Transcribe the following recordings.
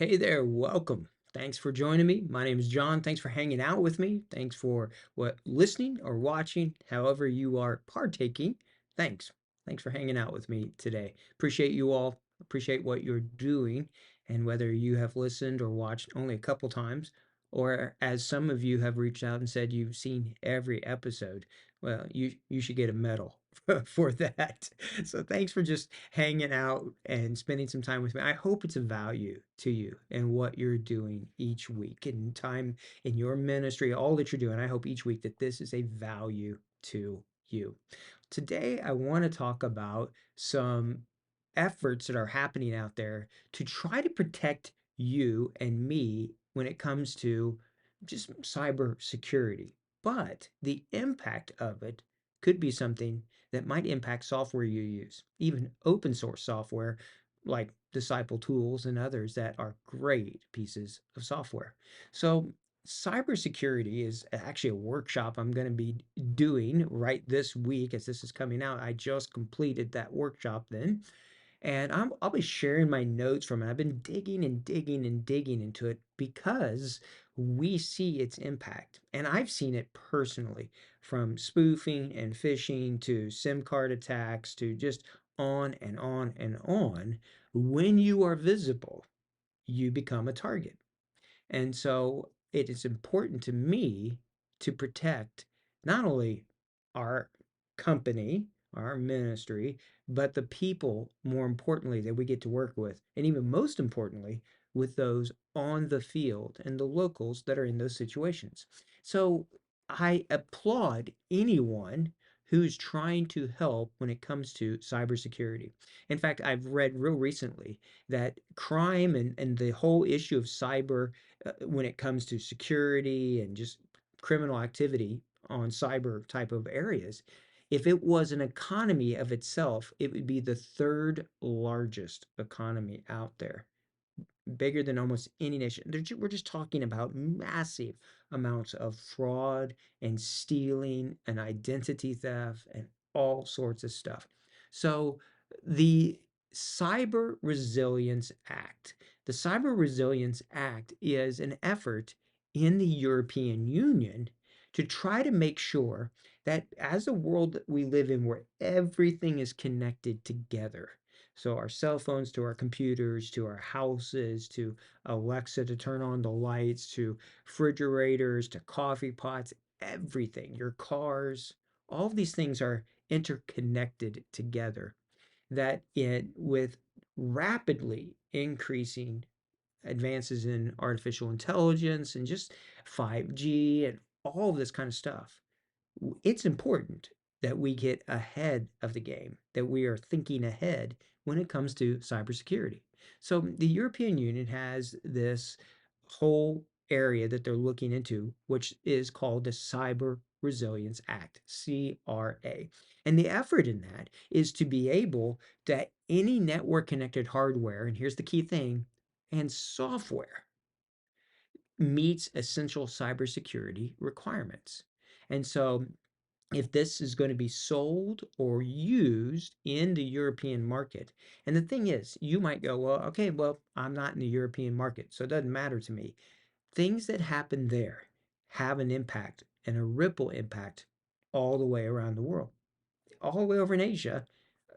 Hey there, welcome. Thanks for joining me. My name is John. Thanks for hanging out with me. Thanks for listening or watching, however you are partaking. Thanks. Thanks for hanging out with me today. Appreciate you all. Appreciate what you're doing, and whether you have listened or watched only a couple times, or as some of you have reached out and said you've seen every episode. Well, you should get a medal for that. So thanks for just hanging out and spending some time with me. I hope it's a value to you and what you're doing each week and time in your ministry, all that you're doing. I hope each week that this is a value to you. Today, I want to talk about some efforts that are happening out there to try to protect you and me when it comes to just cyber security. But the impact of it could be something that might impact software you use, even open source software like Disciple Tools and others that are great pieces of software. So, cybersecurity is actually a workshop I'm going to be doing right this week as this is coming out. I just completed that workshop then, and I'll be sharing my notes from it. I've been digging and digging and digging into it because we see its impact. And I've seen it personally, from spoofing and phishing to SIM card attacks to just on and on and on. When you are visible, you become a target. And so it is important to me to protect not only our company, our ministry, but the people, more importantly, that we get to work with. And even most importantly, with those on the field and the locals that are in those situations. So I applaud anyone who's trying to help when it comes to cybersecurity. In fact, I've read real recently that crime and the whole issue of cyber when it comes to security and just criminal activity on cyber type of areas. If it was an economy of itself, it would be the third largest economy out there, bigger than almost any nation. We're just talking about massive amounts of fraud and stealing and identity theft and all sorts of stuff. So the Cyber Resilience Act, the Cyber Resilience Act is an effort in the European Union to try to make sure that as a world that we live in where everything is connected together, so our cell phones to our computers, to our houses, to Alexa to turn on the lights, to refrigerators, to coffee pots, everything, your cars, all of these things are interconnected together. That it with rapidly increasing advances in artificial intelligence and just 5G and all of this kind of stuff, it's important that we get ahead of the game, that we are thinking ahead when it comes to cybersecurity. So the European Union has this whole area that they're looking into, which is called the Cyber Resilience Act, CRA. And the effort in that is to be able that any network connected hardware, and here's the key thing, and software meets essential cybersecurity requirements. And so if this is going to be sold or used in the European market. And the thing is, you might go, well, okay, well, I'm not in the European market, so it doesn't matter to me. Things that happen there have an impact and a ripple impact all the way around the world. All the way over in Asia,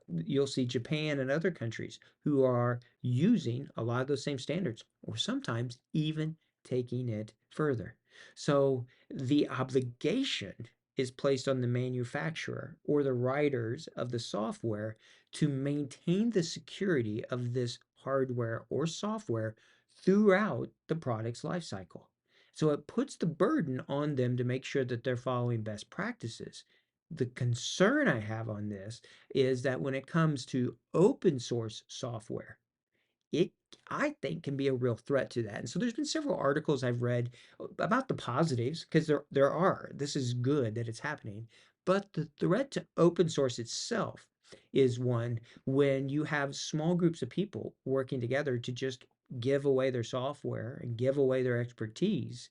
you'll see Japan and other countries who are using a lot of those same standards, or sometimes even taking it further. So the obligation is placed on the manufacturer or the writers of the software to maintain the security of this hardware or software throughout the product's lifecycle. So it puts the burden on them to make sure that they're following best practices. The concern I have on this is that when it comes to open source software, it I think can be a real threat to that. And so there's been several articles I've read about the positives because there are. This is good that it's happening, but the threat to open source itself is one when you have small groups of people working together to just give away their software and give away their expertise.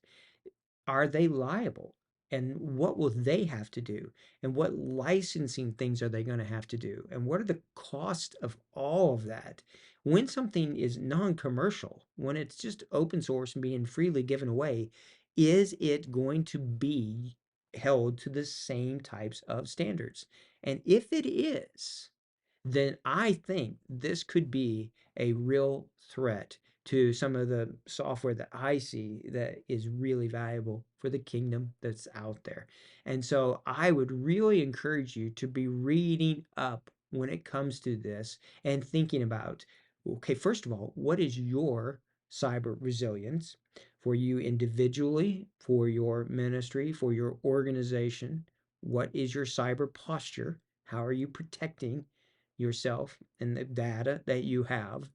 Are they liable? And what will they have to do? And what licensing things are they going to have to do? And what are the cost of all of that? when something is non-commercial, when it's just open source and being freely given away, is it going to be held to the same types of standards? And if it is, then I think this could be a real threat to some of the software that I see that is really valuable for the kingdom that's out there. And so I would really encourage you to be reading up when it comes to this and thinking about, okay, first of all, what is your cyber resilience for you individually, for your ministry, for your organization? What is your cyber posture? How are you protecting yourself and the data that you have?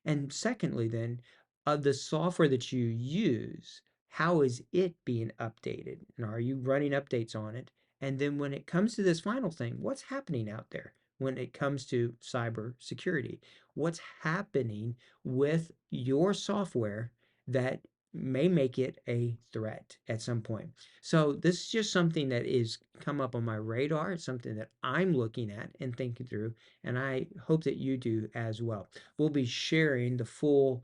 And secondly, then, the software that you use, how is it being updated? And are you running updates on it? And then when it comes to this final thing, what's happening out there when it comes to cyber security? What's happening with your software that may make it a threat at some point? So this is just something that is come up on my radar. It's something that I'm looking at and thinking through, and I hope that you do as well. We'll be sharing the full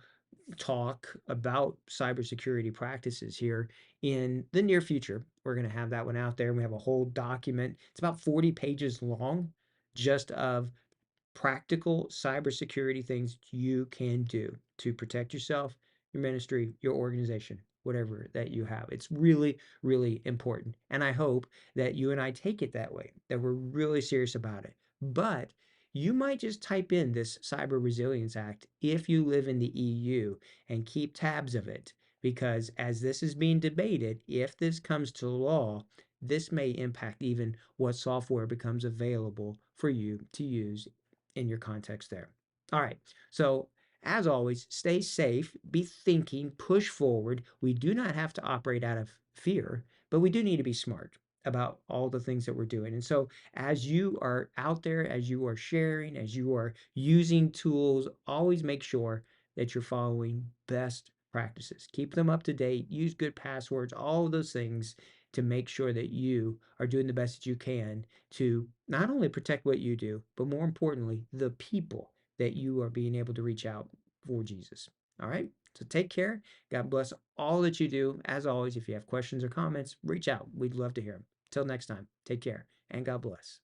talk about cybersecurity practices here in the near future. We're going to have that one out there. We have a whole document. It's about 40 pages long, just of practical cybersecurity things you can do to protect yourself, your ministry, your organization, whatever that you have. It's really, really important. And I hope that you and I take it that way, that we're really serious about it. But you might just type in this Cyber Resilience Act if you live in the EU and keep tabs of it. Because as this is being debated, if this comes to law, this may impact even what software becomes available for you to use in your context there. All right. So, as always, stay safe, be thinking, push forward. We do not have to operate out of fear, but we do need to be smart about all the things that we're doing. And so, as you are out there, as you are sharing, as you are using tools, always make sure that you're following best practices. Keep them up to date, use good passwords, all of those things to make sure that you are doing the best that you can to not only protect what you do, but more importantly, the people that you are being able to reach out for Jesus. All right. So take care. God bless all that you do. As always, if you have questions or comments, reach out. We'd love to hear them. Till next time, take care and God bless.